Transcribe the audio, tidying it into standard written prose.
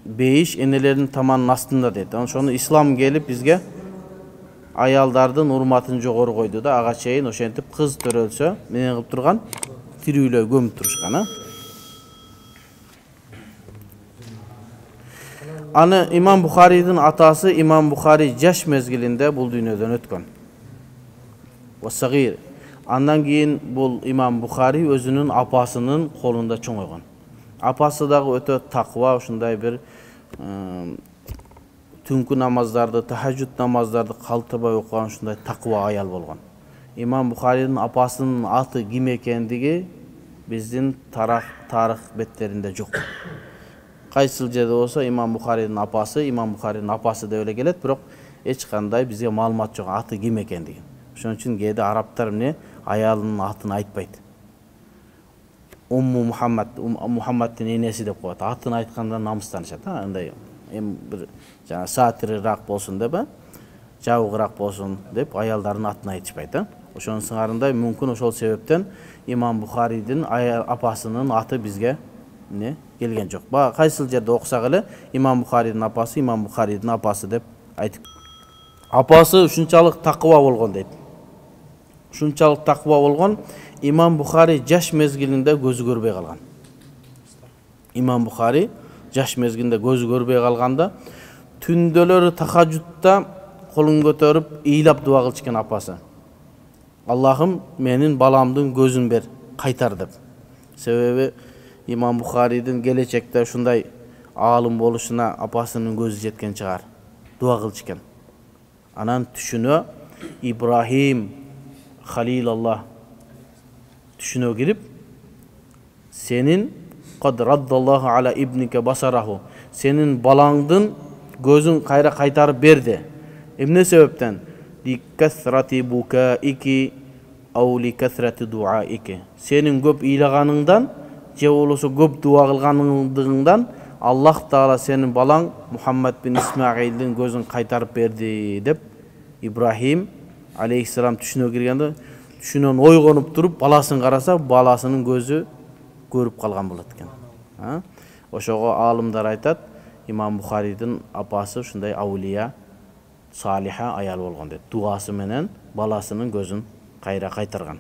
бейиш энелердин таманын астында дейт. Ошону ислам келип бизге аялдардын урматын жогору койду да, ага чейин ошентип кыз төрөлсө менен кылып турган тирүүлөр көмүп турушкан. Аны Имам Бухаридин атасы Имам Бухари жаш мезгилинде бул дүйнөдөн өткөн. Васагир. Андан кийин бул Имам Бухари өзүнүн апасынын колунда чоңойгон. Апасы дагы өтө таква, ушундай бир түнкү намаздарды, тахажжуд намаздарды калтырбай окуган ушундай таква аял болгон. Имам Бухаридин апасынын аты ким экендиги биздин тарых беттеринде жок. Кайсыл жерде болсо Имам Бухаридин апасы деп эле келет, бирок эч кандай бизге маалымат жок аты ким экендиги. Ошон үчүн кээде арабтар эмне аялынын атын айтпайт. Умму Мухаммаддин энеси деп коет. Атын айтканда намыстанышат. Андай бир жана сатирирак болсун деп, жабыгыраак болсун деп аялдардын атын айтышпайт. Ошонун сыңарындай мүмкүн ошол себептен Имам Бухаридин апасынын аты бизге келген жок. Кайсыл жерде окусак эле Имам Бухаридин апасы деп айтып. Апасы ушунчалык таква болгон дейт. Ушунчалык таква болгон, Имам Бухари жаш мезгилинде көзү көрбөй калган. Имам Бухари жаш мезгилинде көзү көрбөй калганда, түндөлөрү тахажжудта колун көтөрүп ыйлап дуа кылчыкен апасы. Аллахым менин баламдын көзүн бер, кайтар деп. Себеби Имам Бухаридин келечекте ушундай аалым болушуна апасынын көзү жеткен чыгар. Дуа кылчыкен. Анан түшүнө Ибрахим Халилаллах түшүнө кирип, сенин кад раддаллаху аля ибнике басараху, сенин балаңдын көзүн кайра кайтарып берди. Эмне себептен? Ли касрати букаики ау ли касрати дуаики. Сенин көп ыйлаганыңдан же болосо көп дуа кылганыңдан Аллах Таала сенин балаң Мухаммад бин Исмаилдин көзүн кайтарып берди деп Ибрахим алейхиссалам түшүнө киргенде, түшүнөн ойгонуп туруп баласын караса, баласынын көзү көрүп калган болот экен. Ошого аалымдар айтат, Имам Бухаридин апасы ушундай аулия, салиха аял болгон дейт. Дуасы менен баласынын көзүн кайра кайтарган.